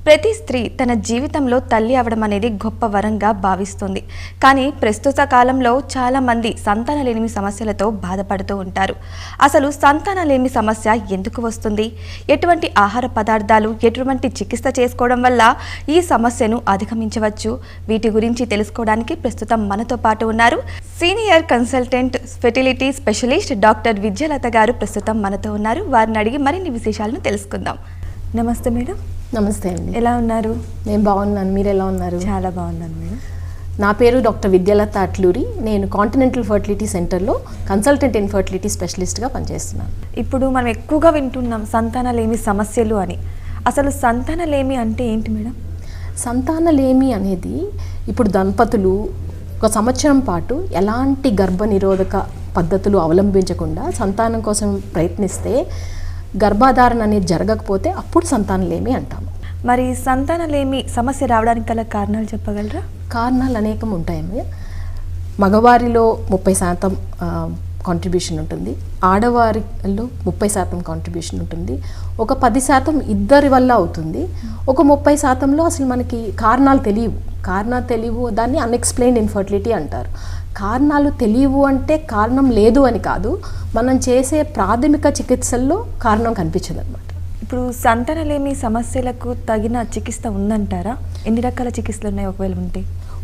ప్రతి స్త్రీ తన జీవితంలో తల్లి అవడం అనేది గొప్ప వరంగా భావిస్తుంది. కానీ ప్రస్తుత కాలంలో చాలామంది సంతానలేమి సమస్యలతో బాధపడుతూ ఉంటారు. అసలు సంతానలేమి సమస్య ఎందుకు వస్తుంది? ఎటువంటి ఆహార పదార్థాలు, ఎటువంటి చికిత్స చేసుకోవడం వల్ల ఈ సమస్యను అధిగమించవచ్చు? వీటి గురించి తెలుసుకోవడానికి ప్రస్తుతం మనతో పాటు ఉన్నారు senior consultant fertility specialist doctor Vidyalatha గారు ప్రస్తుతం మనతో ఉన్నారు. వారిని అడిగి మరిన్ని విశేషాలను తెలుసుకుందాం. నమస్తే మేడం. నమస్తే అండి. ఎలా ఉన్నారు? నేను బాగున్నాను. మీరు ఎలా ఉన్నారు? చాలా బాగున్నాను మేడం. నా పేరు డాక్టర్ విద్యాలత అట్లూరి. నేను కాంటినెంటల్ ఫర్టిలిటీ సెంటర్లో కన్సల్టెంట్ ఇన్ ఫర్టిలిటీ స్పెషలిస్ట్గా పనిచేస్తున్నాను. ఇప్పుడు మనం ఎక్కువగా వింటున్నాం సంతానలేమి సమస్యలు అని. అసలు సంతానలేమి అంటే ఏంటి మేడం? సంతానలేమి అనేది ఇప్పుడు దంపతులు ఒక సంవత్సరం పాటు ఎలాంటి గర్భనిరోధక పద్ధతులు అవలంబించకుండా సంతానం కోసం ప్రయత్నిస్తే గర్భధారణ అనేది జరగకపోతే అప్పుడు సంతానలేమి అంటాము. మరి సంతానలేమి సమస్య రావడానికి గల కారణాలు చెప్పగలరా? కారణాలు అనేకం ఉంటాయి. మగవారిలో 30% కాంట్రిబ్యూషన్ ఉంటుంది, ఆడవారిలో 30% కాంట్రిబ్యూషన్ ఉంటుంది, ఒక 10% ఇద్దరి వల్ల అవుతుంది, ఒక 30%లో అసలు మనకి కారణాలు తెలియవు. దాన్ని అన్ఎక్స్ప్లెయిన్డ్ ఇన్ఫర్టిలిటీ అంటారు. కారణాలు తెలియవు అంటే కారణం లేదు అని కాదు, మనం చేసే ప్రాథమిక చికిత్సల్లో కారణం కనిపించదు అనమాట. ఇప్పుడు సంతానలేమి సమస్యలకు తగిన చికిత్స ఉందంటారా? ఎన్ని రకాల చికిత్సలు ఉన్నాయి ఒకవేళ ఉంటే?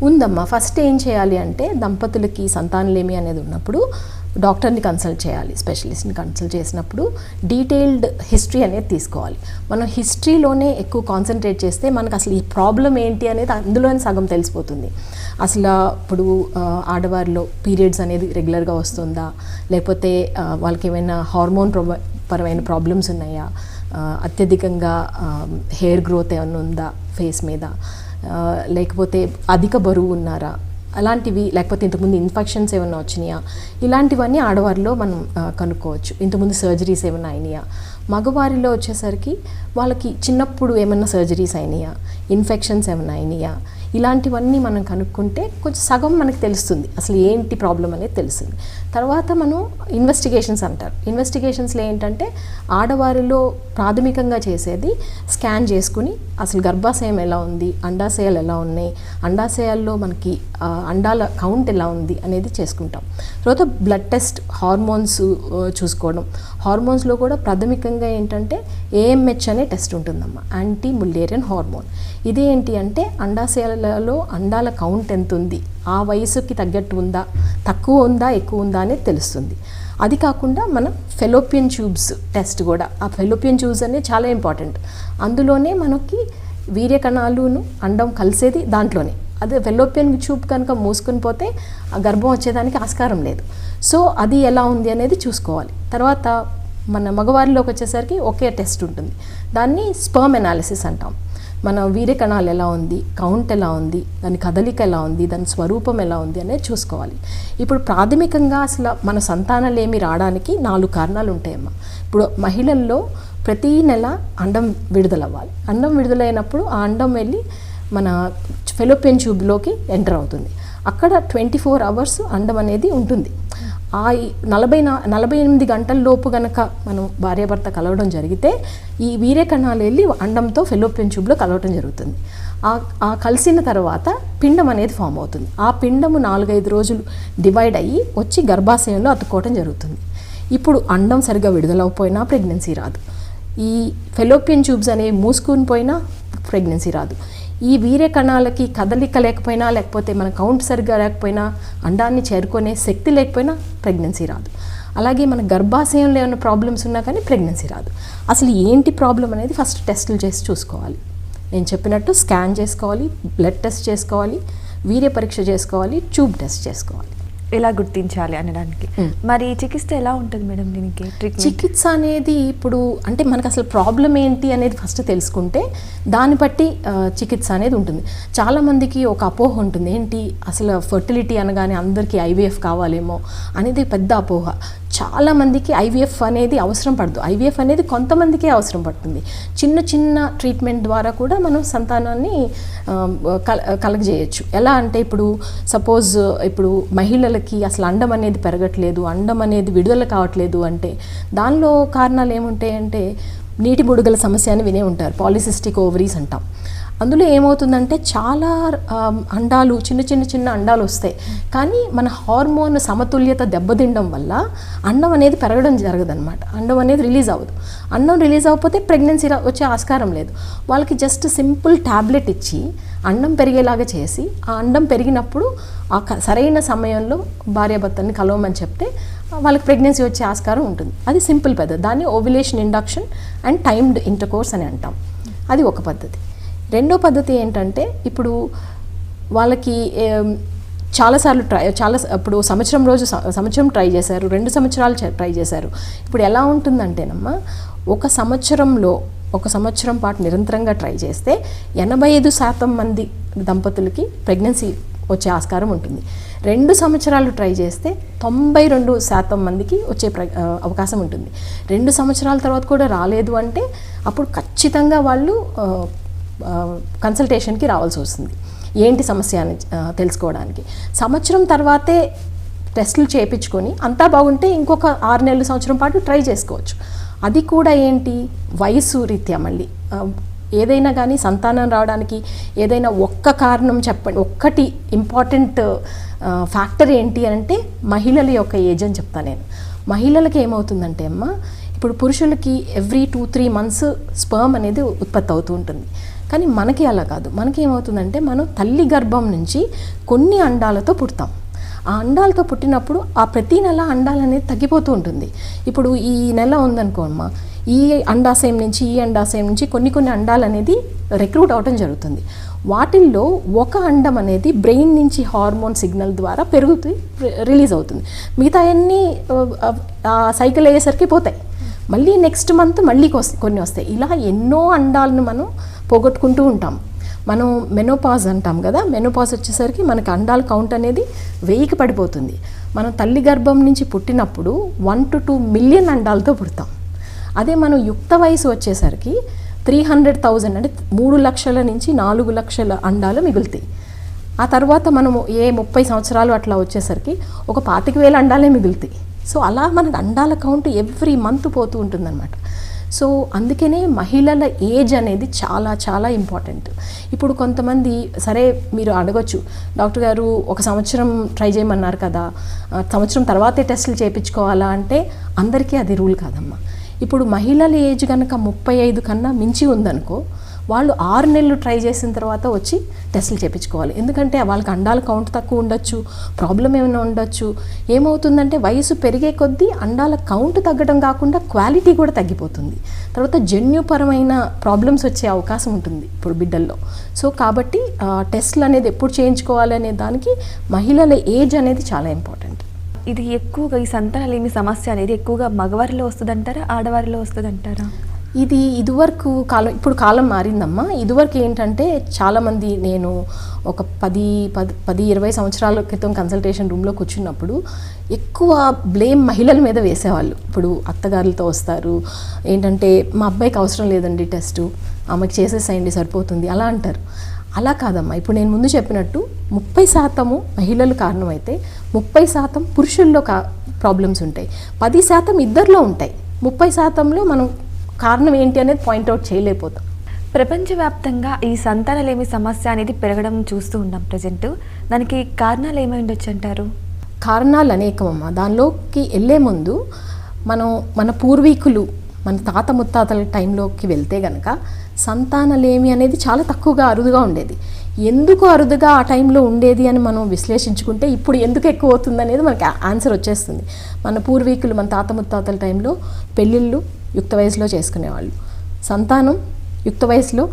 ఉందమ్మా. ఫస్ట్ ఏం చేయాలి అంటే దంపతులకి సంతానలేమి అనేది ఉన్నప్పుడు డాక్టర్ని కన్సల్ట్ చేయాలి. స్పెషలిస్ట్ని కన్సల్ట్ చేసినప్పుడు డీటెయిల్డ్ హిస్టరీ అనేది తీసుకోవాలి. మనం హిస్టరీలోనే ఎక్కువ కాన్సన్ట్రేట్ చేస్తే మనకు అసలు ఈ ప్రాబ్లం ఏంటి అనేది అందులోనే సగం తెలిసిపోతుంది. అసలు ఇప్పుడు ఆడవారిలో పీరియడ్స్ అనేది రెగ్యులర్గా వస్తుందా, లేకపోతే వాళ్ళకి ఏమైనా హార్మోన్ పరమైన ప్రాబ్లమ్స్ ఉన్నాయా, అత్యధికంగా హెయిర్ గ్రోత్ ఏమైనా ఉందా ఫేస్ మీద, లేకపోతే అధిక బరువు ఉన్నారా, అలాంటివి, లేకపోతే ఇంతకుముందు ఇన్ఫెక్షన్స్ ఏమైనా వచ్చినాయా, ఇలాంటివన్నీ ఆడవారిలో మనం కనుక్కోవచ్చు. ఇంతకుముందు సర్జరీస్ ఏమైనా అయినాయా. మగవారిలో వచ్చేసరికి వాళ్ళకి చిన్నప్పుడు ఏమైనా సర్జరీస్ అయినాయా, ఇన్ఫెక్షన్స్ ఏమైనా అయినాయా, ఇలాంటివన్నీ మనం కనుక్కుంటే కొంచెం సగం మనకు తెలుస్తుంది, అసలు ఏంటి ప్రాబ్లం అనేది తెలుస్తుంది. తర్వాత మనం ఇన్వెస్టిగేషన్స్ అంటారు. ఇన్వెస్టిగేషన్స్లో ఏంటంటే ఆడవారిలో ప్రాథమికంగా చేసేది స్కాన్ చేసుకుని అసలు గర్భాశయం ఎలా ఉంది, అండాశయాలు ఎలా ఉన్నాయి, అండాశయాల్లో మనకి అండాల కౌంట్ ఎలా ఉంది అనేది చేసుకుంటాం. తర్వాత బ్లడ్ టెస్ట్, హార్మోన్స్ చూసుకోవడం. హార్మోన్స్లో కూడా ప్రాథమికంగా ఏంటంటే ఏఎంహెచ్ అనే టెస్ట్ ఉంటుందమ్మా, యాంటీ ముల్లేరియన్ హార్మోన్. ఇదేంటి అంటే అండాశయాలలో అండాల కౌంట్ ఎంత ఉంది, ఆ వయసుకి తగ్గట్టు ఉందా, తక్కువ ఉందా, ఎక్కువ ఉందా అనేది తెలుస్తుంది. అది కాకుండా మన ఫెలోపియన్ ట్యూబ్స్ టెస్ట్ కూడా, ఆ ఫెలోపియన్ ట్యూబ్స్ అనేది చాలా ఇంపార్టెంట్. అందులోనే మనకి వీర్యకణాలును అండం కలిసేది దాంట్లోనే. అదే ఫెలోపియన్ ట్యూబ్ కనుక మూసుకొని పోతే ఆ గర్భం వచ్చేదానికి ఆస్కారం లేదు. సో అది ఎలా ఉంది అనేది చూసుకోవాలి. తర్వాత మన మగవారిలోకి వచ్చేసరికి ఒకే టెస్ట్ ఉంటుంది, దాన్ని స్పర్మ్ అనాలిసిస్ అంటాం. మన వీర్యకణాలు ఎలా ఉంది, కౌంట్ ఎలా ఉంది, దాని కదలిక ఎలా ఉంది, దాని స్వరూపం ఎలా ఉంది అనేది చూసుకోవాలి. ఇప్పుడు ప్రాథమికంగా అసలు మన సంతానలేమి రావడానికి 4 కారణాలు ఉంటాయమ్మా. ఇప్పుడు మహిళల్లో ప్రతీ నెల అండం విడుదలవ్వాలి. అండం విడుదలైనప్పుడు ఆ అండం వెళ్ళి మన ఫెలోపియన్ ట్యూబ్లోకి ఎంటర్ అవుతుంది. అక్కడ 24 అవర్స్ అండం అనేది ఉంటుంది. ఆ 48 గంటల లోపు గనక మనం భార్యాభర్త కలవడం జరిగితే ఈ వీర్యకణాలు వెళ్ళి అండంతో ఫెలోపియన్ ట్యూబ్లో కలవడం జరుగుతుంది. ఆ కలిసిన తర్వాత పిండం అనేది ఫామ్ అవుతుంది. ఆ పిండము 4-5 రోజులు డివైడ్ అయ్యి వచ్చి గర్భాశయంలో అతుక్కోవడం జరుగుతుంది. ఇప్పుడు అండం సరిగా విడుదలవపోయినా ప్రెగ్నెన్సీ రాదు. ఈ ఫెలోపియన్ ట్యూబ్స్ అనేవి మూసుకుని పోయినా ప్రెగ్నెన్సీ రాదు. ఈ వీర్యకణాలకి కదలిక లేకపోయినా, లేకపోతే మన కౌంట్ సరిగ్గా లేకపోయినా, అండాన్ని చేరుకునే శక్తి లేకపోయినా ప్రెగ్నెన్సీ రాదు. అలాగే మన గర్భాశయంలో ఏమైనా ప్రాబ్లమ్స్ ఉన్నా కానీ ప్రెగ్నెన్సీ రాదు. అసలు ఏంటి ప్రాబ్లం అనేది ఫస్ట్ టెస్టులు చేసి చూసుకోవాలి. నేను చెప్పినట్టు స్కాన్ చేసుకోవాలి, బ్లడ్ టెస్ట్ చేసుకోవాలి, వీర్య పరీక్ష చేసుకోవాలి, ట్యూబ్ టెస్ట్ చేసుకోవాలి. ఎలా గుర్తించాలి అనడానికి మరి చికిత్స ఎలా ఉంటుంది మేడం? దీనికి చికిత్స అనేది ఇప్పుడు అంటే మనకు అసలు ప్రాబ్లం ఏంటి అనేది ఫస్ట్ తెలుసుకుంటే దాన్ని బట్టి చికిత్స అనేది ఉంటుంది. చాలామందికి ఒక అపోహ ఉంటుంది, ఏంటి అసలు ఫర్టిలిటీ అనగానే అందరికీ ఐవీఎఫ్ కావాలేమో అనేది పెద్ద అపోహ. చాలామందికి ఐవీఎఫ్ అనేది అవసరం పడదు. ఐవీఎఫ్ అనేది కొంతమందికే అవసరం పడుతుంది. చిన్న ట్రీట్మెంట్ ద్వారా కూడా మనం సంతానాన్ని కలగజేయచ్చు. ఎలా అంటే ఇప్పుడు సపోజ్ ఇప్పుడు మహిళలకి అసలు అండం అనేది పెరగట్లేదు, అండం అనేది విడుదల కావట్లేదు అంటే దానిలో కారణాలు ఏముంటాయంటే నీటి బుడగల సమస్య అని వినే ఉంటారు, పాలిసిస్టిక్ ఓవరీస్ అంటాం. అందులో ఏమవుతుందంటే చాలా అండాలు, చిన్న అండాలు వస్తాయి. కానీ మన హార్మోన్ సమతుల్యత దెబ్బతినడం వల్ల అండం అనేది పెరగడం జరగదన్నమాట. అండం అనేది రిలీజ్ అవ్వదు. అండం రిలీజ్ అవ్వకపోతే ప్రెగ్నెన్సీ వచ్చే ఆస్కారం లేదు. వాళ్ళకి జస్ట్ సింపుల్ ట్యాబ్లెట్ ఇచ్చి అండం పెరిగేలాగా చేసి, ఆ అండం పెరిగినప్పుడు ఆ సరైన సమయంలో భార్యాభర్తల్ని కలవమని చెప్తే వాళ్ళకి ప్రెగ్నెన్సీ వచ్చే ఆస్కారం ఉంటుంది. అది సింపుల్ పద్ధతి. దాన్ని ovulation induction and timed intercourse అని అంటాం. అది ఒక పద్ధతి. రెండో పద్ధతి ఏంటంటే, ఇప్పుడు వాళ్ళకి చాలాసార్లు ఇప్పుడు సంవత్సరం ట్రై చేశారు, 2 సంవత్సరాలు ట్రై చేశారు. ఇప్పుడు ఎలా ఉంటుందంటేనమ్మా, ఒక సంవత్సరం పాటు నిరంతరంగా ట్రై చేస్తే 85% మంది దంపతులకి ప్రెగ్నెన్సీ వచ్చే ఆస్కారం ఉంటుంది. 2 సంవత్సరాలు ట్రై చేస్తే 92% మందికి వచ్చే అవకాశం ఉంటుంది. 2 సంవత్సరాల తర్వాత కూడా రాలేదు అంటే అప్పుడు ఖచ్చితంగా వాళ్ళు కన్సల్టేషన్కి రావాల్సి వస్తుంది, ఏంటి సమస్య అని తెలుసుకోవడానికి. సంవత్సరం తర్వాతే టెస్టులు చేయించుకొని అంతా బాగుంటే ఇంకొక 6 నెలల సంవత్సరం పాటు ట్రై చేసుకోవచ్చు. అది కూడా ఏంటి, వయసు రీత్యా మళ్ళీ ఏదైనా కానీ సంతానం రావడానికి ఏదైనా ఒక్క కారణం చెప్పండి, ఒక్కటి ఇంపార్టెంట్ ఫ్యాక్టర్ ఏంటి అంటే మహిళల యొక్క ఏజ్ అని చెప్తాను నేను. మహిళలకి ఏమవుతుందంటే అమ్మ, ఇప్పుడు పురుషులకి ఎవ్రీ 2-3 మంత్స్ స్పర్మ్ అనేది ఉత్పత్తి అవుతూ ఉంటుంది. కానీ మనకి అలా కాదు. మనకి ఏమవుతుందంటే, మనం తల్లి గర్భం నుంచి కొన్ని అండాలతో పుడతాం. ఆ అండాలతో పుట్టినప్పుడు ఆ ప్రతి నెల అండాలు అనేది తగ్గిపోతూ ఉంటుంది. ఇప్పుడు ఈ నెల ఉందనుకో అమ్మ, ఈ అండాశయం నుంచి కొన్ని అండాలు అనేది రిక్రూట్ అవడం జరుగుతుంది. వాటిల్లో ఒక అండం అనేది బ్రెయిన్ నుంచి హార్మోన్ సిగ్నల్ ద్వారా రిలీజ్ అవుతుంది. మిగతా అన్నీ సైకిల్ అయ్యేసరికి పోతాయి. మళ్ళీ నెక్స్ట్ మంత్ మళ్ళీ కొన్ని వస్తాయి. ఇలా ఎన్నో అండాలను మనం పోగొట్టుకుంటూ ఉంటాం. మనం మెనోపాజ్ అంటాం కదా, మెనోపాజ్ వచ్చేసరికి మనకి అండాల కౌంట్ అనేది 1000కి పడిపోతుంది. మనం తల్లి గర్భం నుంచి పుట్టినప్పుడు 1 to 2 మిలియన్ అండాలతో పుడతాం. అదే మనం యుక్త వయసు వచ్చేసరికి 300,000 అంటే 3 లక్షల నుంచి 4 లక్షల అండాలు మిగులుతాయి. ఆ తర్వాత మనము 30 సంవత్సరాలు అట్లా వచ్చేసరికి ఒక 25,000 అండాలే మిగులుతాయి. సో అలా మనకు అండాల కౌంట్ ఎవ్రీ మంత్ పోతూ ఉంటుందన్నమాట. సో అందుకనే మహిళల ఏజ్ అనేది చాలా చాలా ఇంపార్టెంట్. ఇప్పుడు కొంతమంది సరే మీరు అడగొచ్చు, డాక్టర్ గారు 1 సంవత్సరం ట్రై చేయమన్నారు కదా, సంవత్సరం తర్వాతే టెస్టులు చేయించుకోవాలా అంటే అందరికీ అది రూల్ కాదమ్మా. ఇప్పుడు మహిళల ఏజ్ కనుక 35 కన్నా మించి ఉందనుకో, వాళ్ళు 6 నెలలు ట్రై చేసిన తర్వాత వచ్చి టెస్టులు చేయించుకోవాలి. ఎందుకంటే వాళ్ళకి అండాల కౌంట్ తక్కువ ఉండొచ్చు, ప్రాబ్లం ఏమైనా ఉండొచ్చు. ఏమవుతుందంటే వయసు పెరిగే కొద్దీ అండాల కౌంట్ తగ్గడం కాకుండా క్వాలిటీ కూడా తగ్గిపోతుంది. తర్వాత జన్యుపరమైన ప్రాబ్లమ్స్ వచ్చే అవకాశం ఉంటుంది ఇప్పుడు బిడ్డల్లో. సో కాబట్టి టెస్టులు అనేది ఎప్పుడు చేయించుకోవాలి అనే దానికి మహిళల ఏజ్ అనేది చాలా ఇంపార్టెంట్. ఇది ఎక్కువగా ఈ సంతానలేమి సమస్య అనేది ఎక్కువగా మగవారిలో వస్తుందంటారా, ఆడవారిలో వస్తుందంటారా? ఇది ఇదివరకు కాలం, ఇప్పుడు కాలం మారిందమ్మా. ఇదివరకు ఏంటంటే చాలామంది, నేను ఒక 10-20 సంవత్సరాల క్రితం కన్సల్టేషన్ రూమ్లో కూర్చున్నప్పుడు ఎక్కువ బ్లేమ్ మహిళల మీద వేసేవాళ్ళు. ఇప్పుడు అత్తగారులతో వస్తారు, ఏంటంటే మా అబ్బాయికి అవసరం లేదండి టెస్టు, ఆమెకి చేసేసేయండి సరిపోతుంది అలా అంటారు. అలా కాదమ్మా. ఇప్పుడు నేను ముందు చెప్పినట్టు 30% మహిళలు కారణమైతే 30% పురుషుల్లో ప్రాబ్లమ్స్ ఉంటాయి, 10% ఇద్దరిలో ఉంటాయి. 30%లో మనం కారణం ఏంటి అనేది పాయింట్అవుట్ చేయలేకపోతాం. ప్రపంచవ్యాప్తంగా ఈ సంతానలేమి సమస్య అనేది పెరగడం చూస్తూ ఉన్నాం ప్రజెంట్. దానికి కారణాలు ఏమై ఉండొచ్చు అంటారు? కారణాలు అనేకమమ్మా. దానిలోకి వెళ్ళే ముందు మన పూర్వీకులు, మన తాత ముత్తాతల టైంలోకి వెళ్తే గనక సంతానలేమి అనేది చాలా తక్కువగా, అరుదుగా ఉండేది. ఎందుకు అరుదుగా ఆ టైంలో ఉండేది అని మనం విశ్లేషించుకుంటే ఇప్పుడు ఎందుకు ఎక్కువ అవుతుంది అనేది మనకి ఆన్సర్ వచ్చేస్తుంది. మన పూర్వీకులు, మన తాత ముత్తాతల టైంలో పెళ్ళిళ్ళు యుక్త వయసులో చేసుకునేవాళ్ళు, సంతానం యుక్త వయసులో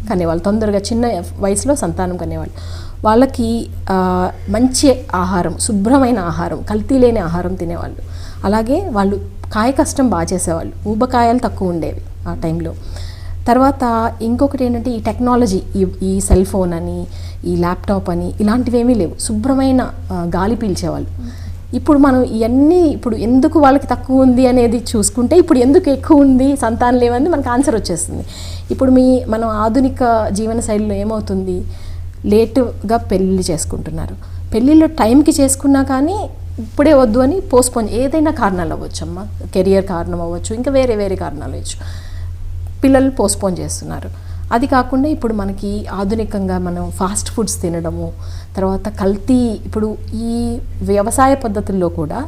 కనేవాళ్ళు, తొందరగా చిన్న వయసులో సంతానం కనేవాళ్ళు. వాళ్ళకి మంచి ఆహారం, శుభ్రమైన ఆహారం, కల్తీ లేని ఆహారం తినేవాళ్ళు. అలాగే వాళ్ళు కాయ కష్టం బాగా చేసేవాళ్ళు, ఊబకాయాలు తక్కువ ఉండేవి ఆ టైంలో. తర్వాత ఇంకొకటి ఏంటంటే ఈ టెక్నాలజీ, ఈ సెల్ ఫోన్ అని, ఈ ల్యాప్టాప్ అని ఇలాంటివేమీ లేవు. శుభ్రమైన గాలి పీల్చేవాళ్ళు. ఇప్పుడు మనం ఇవన్నీ, ఇప్పుడు ఎందుకు వాళ్ళకి తక్కువ ఉంది అనేది చూసుకుంటే ఇప్పుడు ఎందుకు ఎక్కువ ఉంది సంతానం లేవని మనకు ఆన్సర్ వచ్చేస్తుంది. ఇప్పుడు మనం ఆధునిక జీవన శైలిలో ఏమవుతుంది, లేటుగా పెళ్ళిళ్ళు చేసుకుంటున్నారు. పెళ్ళిళ్ళు టైంకి చేసుకున్నా కానీ ఇప్పుడే వద్దు అని పోస్ట్పోన్, ఏదైనా కారణాలు అవ్వచ్చు అమ్మ, కెరియర్ కారణం అవ్వచ్చు, ఇంకా వేరే కారణాలు అవ్వచ్చు. పిల్లలు పోస్ట్పోన్ చేస్తున్నారు. అది కాకుండా ఇప్పుడు మనకి ఆధునికంగా మనం ఫాస్ట్ ఫుడ్స్ తినడము, తర్వాత కల్తీ, ఇప్పుడు ఈ వ్యవసాయ పద్ధతుల్లో కూడా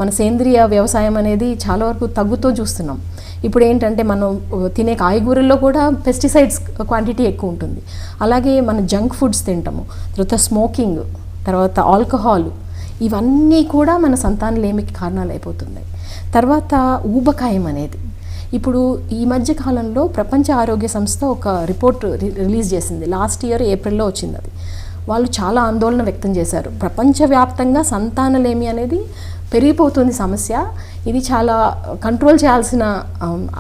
మన సేంద్రియ వ్యవసాయం అనేది చాలా వరకు తగ్గుతూ చూస్తున్నాం. ఇప్పుడు ఏంటంటే మనం తినే కాయగూరల్లో కూడా పెస్టిసైడ్స్ క్వాంటిటీ ఎక్కువ ఉంటుంది. అలాగే మన జంక్ ఫుడ్స్ తింటాము, తర్వాత స్మోకింగ్, తర్వాత ఆల్కహాల్, ఇవన్నీ కూడా మన సంతానలేమికి కారణాలు అయిపోతున్నాయి. తర్వాత ఊబకాయం అనేది ఇప్పుడు ఈ మధ్య కాలంలో ప్రపంచ ఆరోగ్య సంస్థ ఒక రిపోర్ట్ రిలీజ్ చేసింది. లాస్ట్ ఇయర్ ఏప్రిల్లో వచ్చింది అది. వాళ్ళు చాలా ఆందోళన వ్యక్తం చేశారు. ప్రపంచవ్యాప్తంగా సంతానలేమి అనేది పెరిగిపోతుంది సమస్య, ఇది చాలా కంట్రోల్ చేయాల్సిన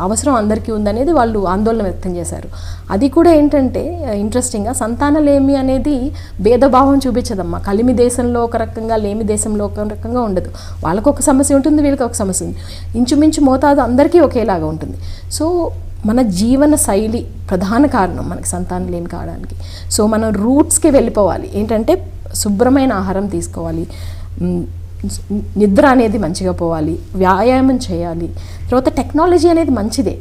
అవసరం అందరికీ ఉందనేది వాళ్ళు ఆందోళన వ్యక్తం చేశారు. అది కూడా ఏంటంటే ఇంట్రెస్టింగ్గా సంతానలేమి అనేది భేదభావం చూపించదమ్మా. కలిమి దేశంలో ఒక రకంగా, లేమి దేశంలో ఒక రకంగా ఉండదు. వాళ్ళకు ఒక సమస్య ఉంటుంది, వీళ్ళకి ఒక సమస్య ఉంది. ఇంచుమించు మోతాదు అందరికీ ఒకేలాగా ఉంటుంది. సో మన జీవన శైలి ప్రధాన కారణం మనకి సంతానలేమి కావడానికి. సో మనం రూట్స్కి వెళ్ళిపోవాలి. ఏంటంటే శుభ్రమైన ఆహారం తీసుకోవాలి, నిద్ర అనేది మంచిగా పోవాలి, వ్యాయామం చేయాలి. తర్వాత టెక్నాలజీ అనేది మంచిదే,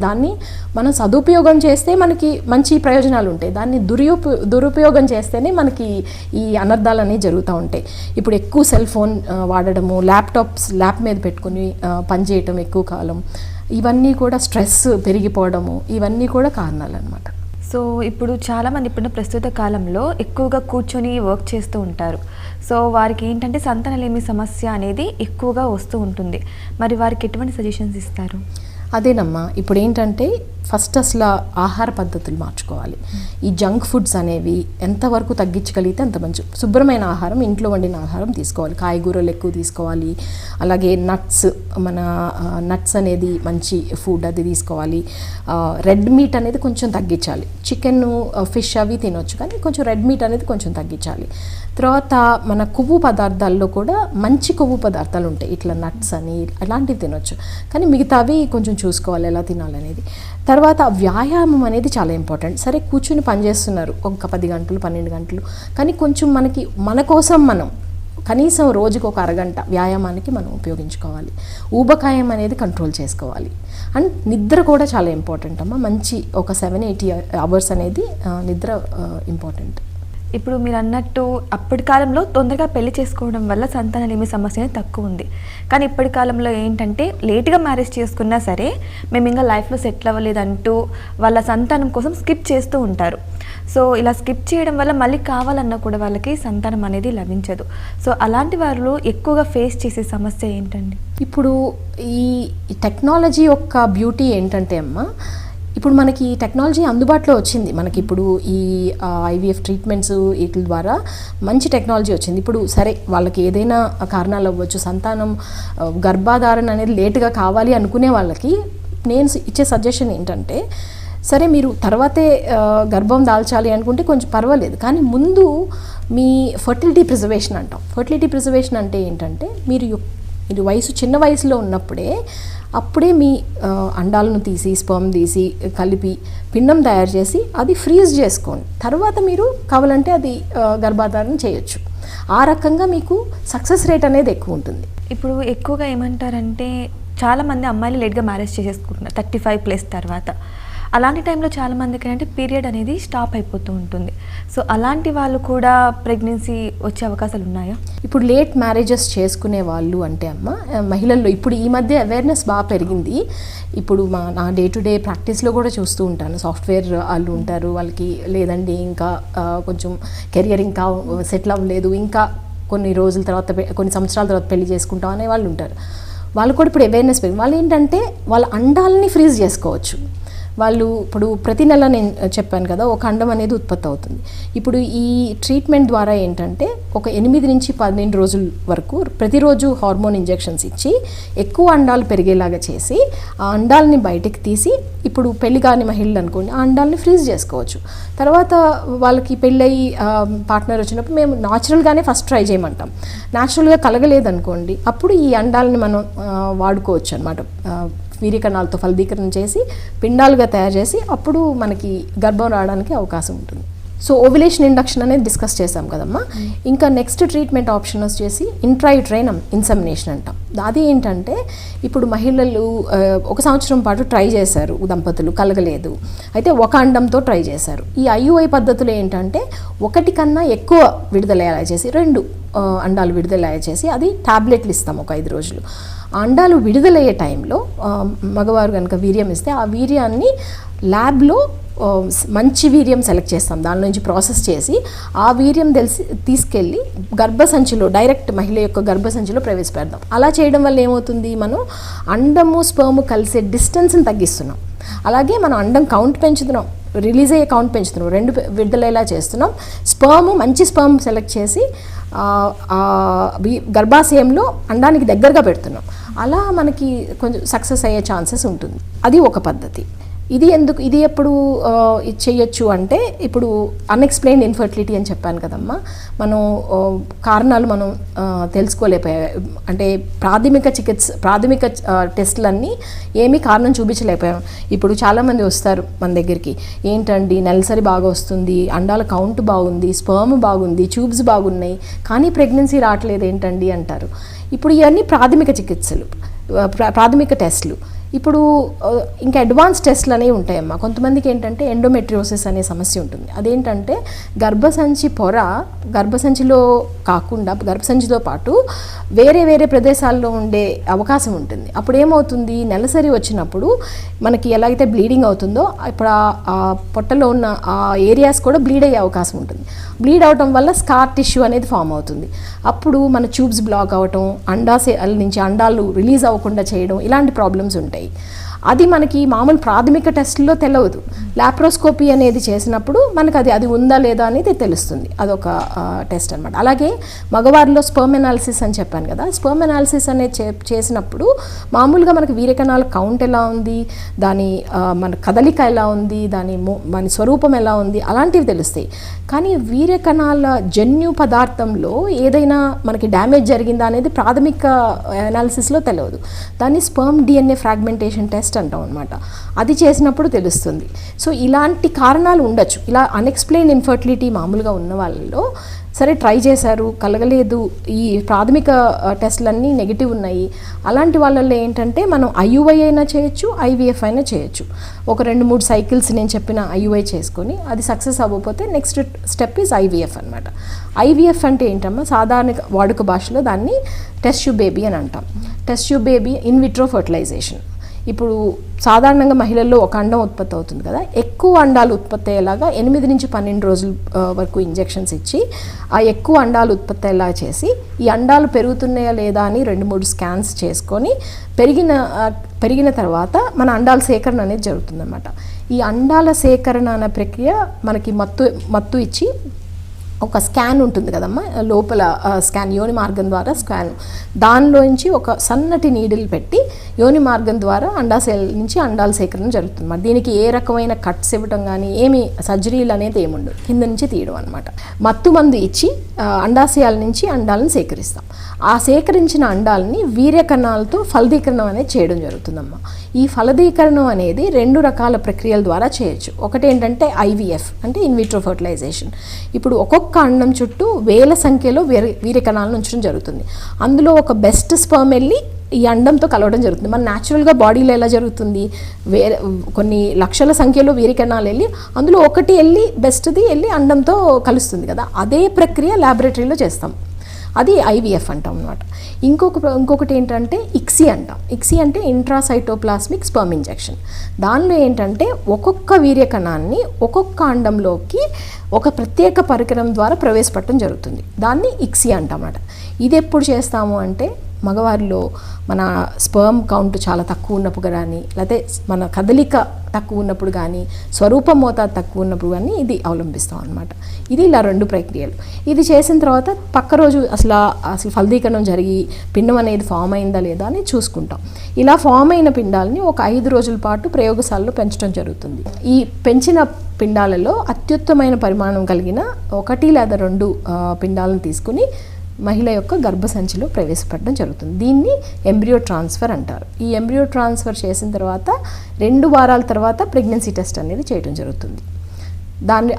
దాన్ని మనం సదుపయోగం చేస్తే మనకి మంచి ప్రయోజనాలు ఉంటాయి. దాన్ని దురుపయోగం చేస్తేనే మనకి ఈ అనర్థాలు అనేవి జరుగుతూ ఉంటాయి. ఇప్పుడు ఎక్కువ సెల్ ఫోన్ వాడడము, ల్యాప్ మీద పెట్టుకుని పనిచేయటం ఎక్కువ కాలం, ఇవన్నీ కూడా స్ట్రెస్ పెరిగిపోవడము, ఇవన్నీ కూడా కారణాలు అన్నమాట. సో ఇప్పుడు చాలామంది ఇప్పుడున్న ప్రస్తుత కాలంలో ఎక్కువగా కూర్చొని వర్క్ చేస్తూ ఉంటారు. సో వారికి ఏంటంటే సంతానలేమి సమస్య అనేది ఎక్కువగా వస్తూ ఉంటుంది. మరి వారికి ఎటువంటి సజెషన్స్ ఇస్తారు? అదేనమ్మా, ఇప్పుడు ఏంటంటే ఫస్ట్ అసలు ఆహార పద్ధతులు మార్చుకోవాలి. ఈ జంక్ ఫుడ్స్ అనేవి ఎంతవరకు తగ్గించగలిగితే అంత మంచి. శుభ్రమైన ఆహారం, ఇంట్లో వండిన ఆహారం తీసుకోవాలి, కాయగూరలు ఎక్కువ తీసుకోవాలి. అలాగే నట్స్ అనేది మంచి ఫుడ్, అది తీసుకోవాలి. రెడ్ మీట్ అనేది కొంచెం తగ్గించాలి. చికెన్, ఫిష్ అవి తినొచ్చు, కానీ కొంచెం రెడ్ మీట్ అనేది కొంచెం తగ్గించాలి. తర్వాత మన కొవ్వు పదార్థాల్లో కూడా మంచి కొవ్వు పదార్థాలు ఉంటాయి, ఇట్లా నట్స్ అని అలాంటివి తినొచ్చు, కానీ మిగతావి కొంచెం చూసుకోవాలి ఎలా తినాలనేది. తర్వాత వ్యాయామం అనేది చాలా ఇంపార్టెంట్. సరే కూర్చుని పనిచేస్తున్నారు ఒక 10 గంటలు 12 గంటలు, కానీ కొంచెం మన కోసం మనం కనీసం రోజుకు ఒక అరగంట వ్యాయామానికి మనం ఉపయోగించుకోవాలి. ఊబకాయం అనేది కంట్రోల్ చేసుకోవాలి. అండ్ నిద్ర కూడా చాలా ఇంపార్టెంట్ అమ్మ. మంచి ఒక 7-8 అవర్స్ అనేది నిద్ర ఇంపార్టెంట్. ఇప్పుడు మీరు అన్నట్టు అప్పటి కాలంలో తొందరగా పెళ్లి చేసుకోవడం వల్ల సంతానలేమి సమస్య అనేది తక్కువ ఉంది. కానీ ఇప్పటి కాలంలో ఏంటంటే లేట్గా మ్యారేజ్ చేసుకున్నా సరే మేము ఇంకా లైఫ్లో సెటిల్ అవ్వలేదంటూ వాళ్ళ సంతానం కోసం స్కిప్ చేస్తూ ఉంటారు. సో ఇలా స్కిప్ చేయడం వల్ల మళ్ళీ కావాలన్నా కూడా వాళ్ళకి సంతానం అనేది లభించదు. సో అలాంటి వాళ్ళు ఎక్కువగా ఫేస్ చేసే సమస్య ఏంటండి? ఇప్పుడు ఈ టెక్నాలజీ యొక్క బ్యూటీ ఏంటంటే అమ్మ, ఇప్పుడు మనకి టెక్నాలజీ అందుబాటులో వచ్చింది. మనకి ఇప్పుడు ఈ ఐవీఎఫ్ ట్రీట్మెంట్స్ వీటి ద్వారా మంచి టెక్నాలజీ వచ్చింది. ఇప్పుడు సరే వాళ్ళకి ఏదైనా కారణాలు అవ్వచ్చు, సంతానం గర్భాధారణ అనేది లేటుగా కావాలి అనుకునే వాళ్ళకి నేను ఇచ్చే సజెషన్ ఏంటంటే, సరే మీరు తర్వాతే గర్భం దాల్చాలి అనుకుంటే కొంచెం పర్వాలేదు, కానీ ముందు మీ ఫర్టిలిటీ ప్రిజర్వేషన్ అంటాం. ఫర్టిలిటీ ప్రిజర్వేషన్ అంటే ఏంటంటే మీరు చిన్న వయసులో ఉన్నప్పుడే అప్పుడే మీ అండాలను తీసి స్పర్మ్ తీసి కలిపి పిండం తయారు చేసి అది ఫ్రీజ్ చేసుకోండి. తర్వాత మీరు కావాలంటే అది గర్భాధారణ చేయొచ్చు. ఆ రకంగా మీకు సక్సెస్ రేట్ అనేది ఎక్కువ ఉంటుంది. ఇప్పుడు ఎక్కువగా ఏమంటారంటే చాలామంది అమ్మాయిలు లేట్గా మ్యారేజ్ చేసేసుకుంటున్నారు 35+ తర్వాత. అలాంటి టైంలో చాలామందికి అంటే పీరియడ్ అనేది స్టాప్ అయిపోతూ ఉంటుంది. సో అలాంటి వాళ్ళు కూడా ప్రెగ్నెన్సీ వచ్చే అవకాశాలు ఉన్నాయా? ఇప్పుడు లేట్ మ్యారేజెస్ చేసుకునే వాళ్ళు అంటే అమ్మ, మహిళల్లో ఇప్పుడు ఈ మధ్య అవేర్నెస్ బాగా పెరిగింది. ఇప్పుడు నా డే టు డే ప్రాక్టీస్లో కూడా చూస్తూ ఉంటాను. సాఫ్ట్వేర్ వాళ్ళు ఉంటారు, వాళ్ళకి లేదండి ఇంకా కొంచెం కెరియర్ ఇంకా సెటిల్ అవ్వలేదు, ఇంకా కొన్ని రోజుల తర్వాత కొన్ని సంవత్సరాల తర్వాత పెళ్లి చేసుకుంటాం అనే వాళ్ళు ఉంటారు. వాళ్ళు కూడా ఇప్పుడు అవేర్నెస్ పెరిగింది. వాళ్ళు ఏంటంటే వాళ్ళ అండాలని ఫ్రీజ్ చేసుకోవచ్చు. వాళ్ళు ఇప్పుడు ప్రతి నెల నేను చెప్పాను కదా, ఒక అండం అనేది ఉత్పత్తి అవుతుంది. ఇప్పుడు ఈ ట్రీట్మెంట్ ద్వారా ఏంటంటే ఒక 8 నుంచి 12 రోజుల వరకు ప్రతిరోజు హార్మోన్ ఇంజెక్షన్స్ ఇచ్చి ఎక్కువ అండాలు పెరిగేలాగా చేసి ఆ అండాలని బయటకు తీసి, ఇప్పుడు పెళ్లి కాని మహిళలు అనుకోండి ఆ అండాలని ఫ్రీజ్ చేసుకోవచ్చు. తర్వాత వాళ్ళకి పెళ్ళయి పార్ట్నర్ వచ్చినప్పుడు మేము న్యాచురల్గానే ఫస్ట్ ట్రై చేయమంటాం. న్యాచురల్గా కలగలేదనుకోండి అప్పుడు ఈ అండాలని మనం వాడుకోవచ్చు అనమాట. వీర్యకణాలతో ఫలదీకరణ చేసి పిండాలుగా తయారు చేసి అప్పుడు మనకి గర్భం రావడానికి అవకాశం ఉంటుంది. సో ఓవ్యులేషన్ ఇండక్షన్ అనేది డిస్కస్ చేసాం కదమ్మా. ఇంకా నెక్స్ట్ ట్రీట్మెంట్ ఆప్షన్ వచ్చేసి ఇంట్రాయుట్రైన్ ఇన్సెమినేషన్ అంటాం. అది ఏంటంటే ఇప్పుడు మహిళలు 1 సంవత్సరం పాటు ట్రై చేశారు, దంపతులు కలగలేదు, అయితే ఒక అండంతో ట్రై చేశారు. ఈ IUI పద్ధతులు ఏంటంటే ఒకటి కన్నా ఎక్కువ విడుదలయ్యేలా చేసి 2 అండాలు విడుదలయ్యేలా చేసి అది టాబ్లెట్లు ఇస్తాం ఒక 5 రోజులు. ఆ అండాలు విడుదలయ్యే టైంలో మగవారు కనుక వీర్యం ఇస్తే ఆ వీర్యాన్ని ల్యాబ్లో మంచి వీర్యం సెలెక్ట్ చేస్తాం, దాని నుంచి ప్రాసెస్ చేసి ఆ వీర్యం తీసుకెళ్ళి గర్భసంచిలో డైరెక్ట్ మహిళ యొక్క గర్భసంచిలో ప్రవేశపెడదాం. అలా చేయడం వల్ల ఏమవుతుంది, మనం అండము స్పర్మ్ కలిసే డిస్టెన్స్ని తగ్గిస్తున్నాం, అలాగే మనం అండం కౌంట్ పెంచుతున్నాం, రిలీజ్ అయ్యే కౌంట్ పెంచుతున్నాం, 2 విడుదలయ్యేలా చేస్తున్నాం. మంచి స్పర్మ్ సెలెక్ట్ చేసి గర్భాశయంలో అండానికి దగ్గరగా పెడుతున్నాం. అలా మనకి కొంచెం సక్సెస్ అయ్యే ఛాన్సెస్ ఉంటుంది. అది ఒక పద్ధతి. ఇది ఎప్పుడు చేయొచ్చు అంటే ఇప్పుడు అన్ఎక్స్ప్లెయిన్డ్ ఇన్ఫర్టిలిటీ అని చెప్పాను కదమ్మా, మనం కారణాలు మనం తెలుసుకోలేకపోయాయి, అంటే ప్రాథమిక టెస్టులన్నీ ఏమీ కారణం చూపించలేకపోయాం. ఇప్పుడు చాలామంది వస్తారు మన దగ్గరికి, ఏంటండి నెలసరి బాగా వస్తుంది, అండాల కౌంట్ బాగుంది, స్పర్మ్ బాగుంది, ట్యూబ్స్ బాగున్నాయి, కానీ ప్రెగ్నెన్సీ రావట్లేదు ఏంటండి అంటారు. ఇప్పుడు ఇవన్నీ ప్రాథమిక టెస్టులు. ఇప్పుడు ఇంకా అడ్వాన్స్ టెస్ట్లు అనేవి ఉంటాయమ్మా. కొంతమందికి ఏంటంటే ఎండోమెట్రియోసిస్ అనే సమస్య ఉంటుంది. అదేంటంటే గర్భసంచిలో కాకుండా గర్భసంచితో పాటు వేరే ప్రదేశాల్లో ఉండే అవకాశం ఉంటుంది. అప్పుడు ఏమవుతుంది, నెలసరి వచ్చినప్పుడు మనకి ఎలా అయితే బ్లీడింగ్ అవుతుందో ఇప్పుడు ఆ పొట్టలో ఉన్న ఆ ఏరియాస్ కూడా బ్లీడ్ అయ్యే అవకాశం ఉంటుంది. బ్లీడ్ అవటం వల్ల స్కార్ టిష్యూ అనేది ఫామ్ అవుతుంది. అప్పుడు మన ట్యూబ్స్ బ్లాక్ అవ్వటం, అండాశయాల నుంచి అండాలు రిలీజ్ అవ్వకుండా చేయడం, ఇలాంటి ప్రాబ్లమ్స్ ఉంటాయి. అది మనకి మామూలు ప్రాథమిక టెస్టుల్లో తెలియదు. లాప్రోస్కోపీ అనేది చేసినప్పుడు మనకు అది ఉందా లేదా అనేది తెలుస్తుంది. అదొక టెస్ట్ అనమాట. అలాగే మగవారిలో స్పర్మ్ అనాలిసిస్ అని చెప్పాను కదా, స్పర్మ్ అనాలిసిస్ అనేది చేసినప్పుడు మామూలుగా మనకి వీర్యకణాల కౌంట్ ఎలా ఉంది, దాని మన కదలిక ఎలా ఉంది, మన స్వరూపం ఎలా ఉంది, అలాంటివి తెలుస్తాయి. కానీ వీర్యకణాల జన్యు పదార్థంలో ఏదైనా మనకి డ్యామేజ్ జరిగిందా అనేది ప్రాథమిక అనాలిసిస్లో తెలియదు. దాన్ని స్పర్మ్ DNA ఫ్రాగ్మెంటేషన్ టెస్ట్ అంటాం అనమాట. అది చేసినప్పుడు తెలుస్తుంది. సో ఇలాంటి కారణాలు ఉండొచ్చు. ఇలా అన్ఎక్స్ప్లెయిన్డ్ ఇన్ఫర్టిలిటీ మామూలుగా ఉన్న వాళ్ళలో సరే ట్రై చేశారు, కలగలేదు, ఈ ప్రాథమిక టెస్టులన్నీ నెగిటివ్ ఉన్నాయి, అలాంటి వాళ్ళల్లో ఏంటంటే మనం IUI అయినా చేయొచ్చు, IVF అయినా చేయొచ్చు. ఒక 2-3 సైకిల్స్ నేను చెప్పిన IUI చేసుకొని అది సక్సెస్ అవ్వకపోతే నెక్స్ట్ స్టెప్ ఈజ్ IVF అనమాట. IVF అంటే ఏంటమ్మా, సాధారణ వాడుక భాషలో దాన్ని టెస్ట్ ట్యూబ్ బేబీ అని అంటాం. Test tube baby in vitro fertilisation. ఇప్పుడు సాధారణంగా మహిళల్లో ఒక అండం ఉత్పత్తి అవుతుంది కదా, ఎక్కువ అండాలు ఉత్పత్తి అయ్యేలాగా 8 నుంచి 12 రోజుల వరకు ఇంజెక్షన్స్ ఇచ్చి ఆ ఎక్కువ అండాలు ఉత్పత్తి అయ్యేలా చేసి ఈ అండాలు పెరుగుతున్నాయా లేదా అని 2-3 స్కాన్స్ చేసుకొని పెరిగిన తర్వాత మన అండాల సేకరణ అనేది జరుగుతుందన్నమాట. ఈ అండాల సేకరణ అనే ప్రక్రియ మనకి మత్తు ఇచ్చి ఒక స్కాన్ ఉంటుంది కదమ్మా, లోపల స్కాన్, యోని మార్గం ద్వారా స్కాన్, దానిలోంచి ఒక సన్నటి నీడిల్ పెట్టి యోని మార్గం ద్వారా అండాశయాల నుంచి అండాల సేకరణ జరుగుతుంది అన్నమాట. దీనికి ఏ రకమైన కట్స్ ఇవ్వటం కానీ ఏమి సర్జరీలు అనేది ఏముండదు, కింద నుంచి తీయడం అనమాట. మత్తు మందు ఇచ్చి అండాశయాల నుంచి అండాలను సేకరిస్తాం. ఆ సేకరించిన అండాలని వీర్యకణాలతో ఫలదీకరణం అనేది చేయడం జరుగుతుందమ్మా. ఈ ఫలదీకరణం అనేది 2 రకాల ప్రక్రియల ద్వారా చేయొచ్చు. ఒకటి ఏంటంటే IVF అంటే ఇన్ విట్రో ఫర్టిలైజేషన్. ఇప్పుడు ఒక్కొక్క అండం చుట్టూ వేల సంఖ్యలో వీర్యకణాలను ఉంచడం జరుగుతుంది. అందులో ఒక బెస్ట్ స్పర్మ్ వెళ్ళి ఈ అండంతో కలవడం జరుగుతుంది. మన న్యాచురల్గా బాడీలో ఎలా జరుగుతుంది, కొన్ని లక్షల సంఖ్యలో వీర్యకణాలు వెళ్ళి అందులో ఒకటి వెళ్ళి బెస్ట్ది వెళ్ళి అండంతో కలుస్తుంది కదా, అదే ప్రక్రియ ల్యాబొరేటరీలో చేస్తాం. అది IVF అంటాం అనమాట. ఇంకొకటి ఏంటంటే ICSI అంటాం. ICSI అంటే ఇంట్రాసైటోప్లాస్మిక్ స్పర్మ్ ఇంజెక్షన్. దానిలో ఏంటంటే ఒక్కొక్క వీర్యకణాన్ని ఒక్కొక్క అండంలోకి ఒక ప్రత్యేక పరికరం ద్వారా ప్రవేశపెట్టడం జరుగుతుంది. దాన్ని ICSI అంటాం అన్నమాట. ఇది ఎప్పుడు చేస్తాము అంటే మగవారిలో మన స్పర్మ్ కౌంట్ చాలా తక్కువ ఉన్నప్పుడు కానీ, లేకపోతే మన కదలిక తక్కువ ఉన్నప్పుడు కానీ, స్వరూప మోతాదు తక్కువ ఉన్నప్పుడు కానీ ఇది అవలంబిస్తాం అనమాట. ఇది ఇలా 2 ప్రక్రియలు. ఇది చేసిన తర్వాత పక్క రోజు అసలు ఫలదీకరణం జరిగి పిండం అనేది ఫామ్ అయిందా లేదా అని చూసుకుంటాం. ఇలా ఫామ్ అయిన పిండాలని ఒక 5 రోజుల పాటు ప్రయోగశాలలో పెంచడం జరుగుతుంది. ఈ పెంచిన పిండాలలో అత్యుత్తమైన పరిమాణం కలిగిన 1 లేదా 2 పిండాలను తీసుకుని మహిళ యొక్క గర్భసంచిలో ప్రవేశపెట్టడం జరుగుతుంది. దీన్ని ఎంబ్రియో ట్రాన్స్ఫర్ అంటారు. ఈ ఎంబ్రియో ట్రాన్స్ఫర్ చేసిన తర్వాత 2 వారాల తర్వాత ప్రెగ్నెన్సీ టెస్ట్ అనేది చేయడం జరుగుతుంది.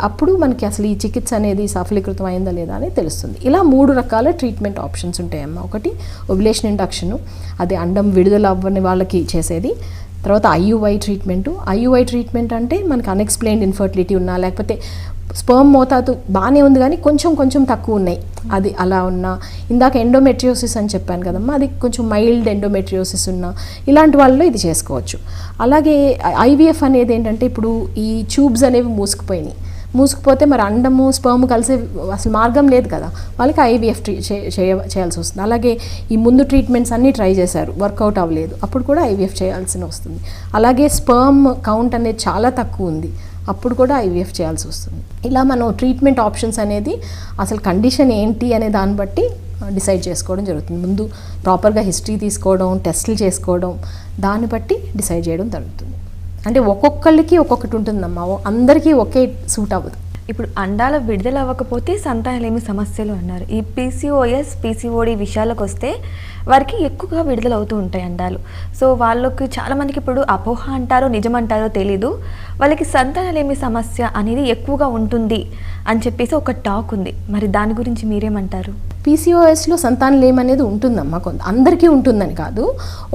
అప్పుడు మనకి అసలు ఈ చికిత్స అనేది సఫలీకృతం అయిందా లేదా అని తెలుస్తుంది. ఇలా 3 రకాల ట్రీట్మెంట్ ఆప్షన్స్ ఉంటాయమ్మా. ఒకటి ఓవ్యులేషన్ ఇండక్షన్, అది అండం విడుదల అవ్వని వాళ్ళకి చేసేది. తర్వాత ఐయుఐ ట్రీట్మెంట్ అంటే మనకి అన్ఎక్స్ప్లెయిన్డ్ ఇన్ఫర్టిలిటీ ఉన్నా, లేకపోతే స్పర్మ్ మోతాదు బాగానే ఉంది కానీ కొంచెం తక్కువ ఉన్నాయి, అది అలా ఉన్నా, ఇందాక ఎండోమెట్రియోసిస్ అని చెప్పాను కదమ్మా, అది కొంచెం మైల్డ్ ఎండోమెట్రియోసిస్ ఉన్నా, ఇలాంటి వాళ్ళలో ఇది చేసుకోవచ్చు. అలాగే ఐవీఎఫ్ అనేది ఏంటంటే ఇప్పుడు ఈ ట్యూబ్స్ అనేవి మూసుకుపోతే మరి అండము స్పర్మ్ కలిసే అసలు మార్గం లేదు కదా, వాళ్ళకి ఐవీఎఫ్ చేయాల్సి వస్తుంది. అలాగే ఈ ముందు ట్రీట్మెంట్స్ అన్నీ ట్రై చేశారు, వర్కౌట్ అవ్వలేదు, అప్పుడు కూడా ఐవీఎఫ్ చేయాల్సి వస్తుంది. అలాగే స్పర్మ్ కౌంట్ అనేది చాలా తక్కువ ఉంది, అప్పుడు కూడా ఐవీఎఫ్ చేయాల్సి వస్తుంది. ఇలా మనం ట్రీట్మెంట్ ఆప్షన్స్ అనేది అసలు కండిషన్ ఏంటి అనే దాన్ని బట్టి డిసైడ్ చేసుకోవడం జరుగుతుంది. ముందు ప్రాపర్గా హిస్టరీ తీసుకోవడం, టెస్టులు చేసుకోవడం, దాన్ని బట్టి డిసైడ్ చేయడం జరుగుతుంది. అంటే ఒక్కొక్కళ్ళకి ఒక్కొక్కటి ఉంటుందమ్మా, అందరికీ ఒకే సూట్ అవ్వదు. ఇప్పుడు అండాల విడుదల అవ్వకపోతే సంతానలేమి సమస్యలు అన్నారు. ఈ పీసీఓఎస్ పీసీఓడి విషయాలకు వస్తే వారికి ఎక్కువగా విడుదల అవుతూ ఉంటాయి అండాలు. సో వాళ్ళకి చాలామందికి ఇప్పుడు అపోహ అంటారో నిజమంటారో తెలీదు, వాళ్ళకి సంతానలేమి సమస్య అనేది ఎక్కువగా ఉంటుంది అని చెప్పేసి ఒక టాక్ ఉంది. మరి దాని గురించి మీరేమంటారు? పీసీఓఎస్లో సంతానలేమి అనేది ఉంటుందమ్మా, అందరికీ ఉంటుందని కాదు.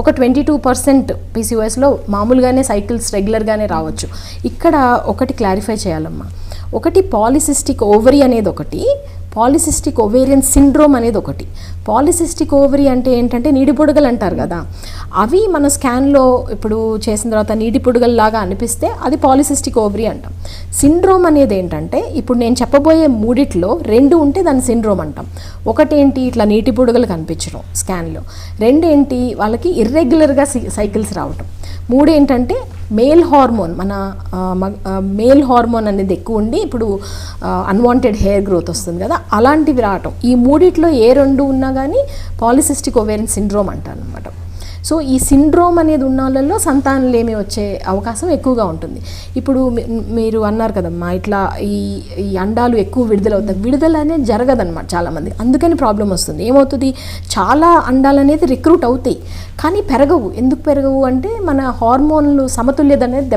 ఒక 22% పీసీఓఎస్లో మామూలుగానే సైకిల్స్ రెగ్యులర్గానే రావచ్చు. ఇక్కడ ఒకటి క్లారిఫై చేయాలమ్మా. ఒకటి పాలిసిస్టిక్ ఓవరీ అనేది ఒకటి, పాలిసిస్టిక్ ఓవేరియన్ సిండ్రోమ్ అనేది ఒకటి. పాలిసిస్టిక్ ఓవరీ అంటే ఏంటంటే నీటి పొడుగలు అంటారు కదా, అవి మన స్కాన్లో ఇప్పుడు చేసిన తర్వాత నీటి పొడుగల్లాగా అనిపిస్తే అది పాలిసిస్టిక్ ఓవరీ అంటాం. సిండ్రోమ్ అనేది ఏంటంటే ఇప్పుడు నేను చెప్పబోయే 3 2 ఉంటే దాన్ని సిండ్రోమ్ అంటాం. ఒకటేంటి ఇట్లా నీటి పొడుగలు కనిపించడం స్కాన్లో, 2 ఏంటి వాళ్ళకి ఇర్రెగ్యులర్గా సైకిల్స్ రావటం, 3 ఏంటంటే మేల్ హార్మోన్ మేల్ హార్మోన్ అనేది ఎక్కువ ఉండి ఇప్పుడు అన్వాంటెడ్ హెయిర్ గ్రోత్ వస్తుంది కదా, అలాంటివి రావటం. ఈ 3 ఏ 2 ఉన్నా కానీ పాలిసిస్టిక్ ఓవేరియన్ సిండ్రోమ్ అంటారు అనమాట. సో ఈ సిండ్రోమ్ అనేది ఉన్న వాళ్ళల్లో సంతానలేమి వచ్చే అవకాశం ఎక్కువగా ఉంటుంది. ఇప్పుడు మీరు అన్నారు కదమ్మా, ఇట్లా ఈ అండాలు ఎక్కువ విడుదల అనేది జరగదన్నమాట చాలామంది, అందుకని ప్రాబ్లం వస్తుంది. ఏమవుతుంది, చాలా అండాలు అనేది రిక్రూట్ అవుతాయి కానీ పెరగవు. ఎందుకు పెరగవు అంటే మన హార్మోన్లు సమతుల్యత అనేది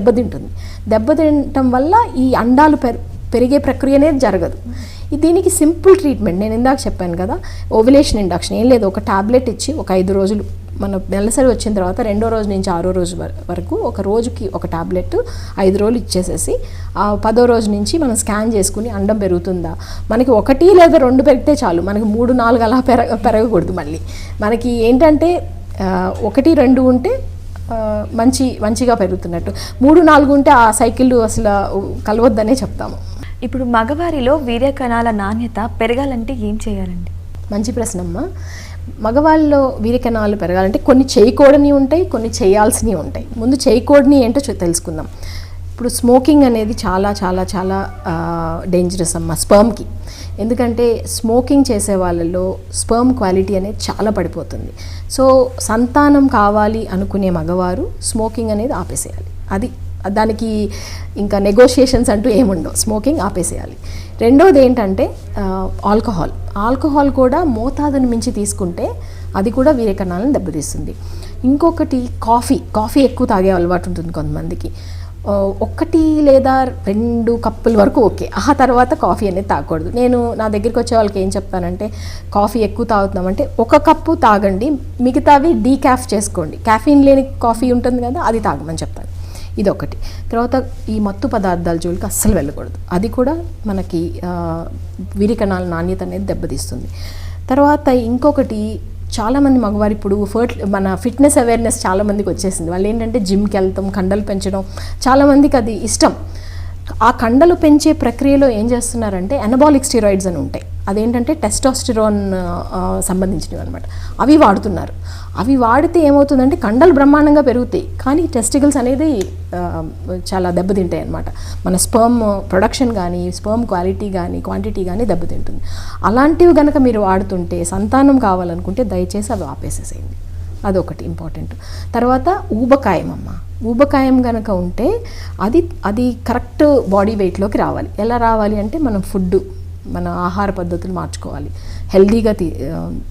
దెబ్బతింటం వల్ల ఈ అండాలు పెరిగే ప్రక్రియ అనేది జరగదు. దీనికి సింపుల్ ట్రీట్మెంట్ నేను ఇందాక చెప్పాను కదా, ఓవ్యులేషన్ ఇండక్షన్. ఏం లేదు, ఒక టాబ్లెట్ ఇచ్చి ఒక 5 రోజులు మన నెలసరి వచ్చిన తర్వాత 2వ రోజు నుంచి 6వ రోజు వరకు ఒక రోజుకి ఒక టాబ్లెట్ 5 రోజులు ఇచ్చేసేసి ఆ 10వ రోజు నుంచి మనం స్కాన్ చేసుకుని అండం పెరుగుతుందా, మనకి 1 లేదా 2 పెరిగితే చాలు, మనకి 3, 4 అలా పెరగకూడదు. మళ్ళీ మనకి ఏంటంటే 1, 2 ఉంటే మంచిగా పెరుగుతున్నట్టు, 3, 4 ఉంటే ఆ సైకిల్ అసలు కలవద్దనే చెప్తాము. ఇప్పుడు మగవారిలో వీర్య కణాల నాణ్యత పెరగాలంటే ఏం చేయాలండి? మంచి ప్రశ్నమ్మా. మగవాళ్ళలో వీర్య కణాలు పెరగాలంటే కొన్ని చేయకూడని ఉంటాయి, కొన్ని చేయాల్సినవి ఉంటాయి. ముందు చేయకూడని ఏంటో తెలుసుకుందాం. ఇప్పుడు స్మోకింగ్ అనేది చాలా చాలా చాలా డేంజరస్ అమ్మ స్పర్మ్కి. ఎందుకంటే స్మోకింగ్ చేసే వాళ్ళలో స్పర్మ్ క్వాలిటీ అనేది చాలా పడిపోతుంది. సో సంతానం కావాలి అనుకునే మగవారు స్మోకింగ్ అనేది ఆపేసేయాలి. దానికి ఇంకా నెగోషియేషన్స్ అంటూ ఏముండవు, స్మోకింగ్ ఆపేసేయాలి. రెండోది ఏంటంటే ఆల్కహాల్ కూడా మోతాదుని మించి తీసుకుంటే అది కూడా వీర్య కణాలను దెబ్బతీస్తుంది. ఇంకొకటి కాఫీ ఎక్కువ తాగే అలవాటు ఉంటుంది కొంతమందికి. 1 లేదా 2 కప్పుల వరకు ఓకే, ఆ తర్వాత కాఫీ అనేది తాగకూడదు. నేను నా దగ్గరికి వచ్చే వాళ్ళకి ఏం చెప్తానంటే, కాఫీ ఎక్కువ తాగుతున్నామంటే 1 కప్పు తాగండి, మిగతావి డీకాఫ్ చేసుకోండి, కాఫీన్ లేని కాఫీ ఉంటుంది కదా అది తాగమని చెప్తాను. ఇదొకటి. తర్వాత ఈ మత్తు పదార్థాల జోలికి అస్సలు వెళ్ళకూడదు, అది కూడా మనకి వీర్య కణాల నాణ్యత అనేది దెబ్బతీస్తుంది. తర్వాత ఇంకొకటి, చాలామంది మగవారు ఇప్పుడు మన ఫిట్నెస్ అవేర్నెస్ చాలామందికి వచ్చేసింది. వాళ్ళు ఏంటంటే జిమ్కి వెళ్తాం, కండలు పెంచడం, చాలామందికి అది ఇష్టం. ఆ కండలు పెంచే ప్రక్రియలో ఏం చేస్తున్నారంటే అనబాలిక్ స్టెరాయిడ్స్ అని ఉంటాయి, అదేంటంటే టెస్టోస్టెరాన్ సంబంధించినవి అనమాట, అవి వాడుతున్నారు. అవి వాడితే ఏమవుతుందంటే కండలు బ్రహ్మాండంగా పెరుగుతాయి కానీ టెస్టికల్స్ అనేది చాలా దెబ్బతింటాయి అనమాట. మన స్పర్మ్ ప్రొడక్షన్ కానీ స్పర్మ్ క్వాలిటీ కానీ క్వాంటిటీ కానీ దెబ్బతింటుంది. అలాంటివి కనుక మీరు వాడుతుంటే సంతానం కావాలనుకుంటే దయచేసి అవి ఆపేసేసేయండి, అదొకటి ఇంపార్టెంట్. తర్వాత ఊబకాయం కనుక ఉంటే అది కరెక్ట్ బాడీ వెయిట్లోకి రావాలి. ఎలా రావాలి అంటే మనం ఫుడ్ మన ఆహార పద్ధతులు మార్చుకోవాలి, హెల్దీగా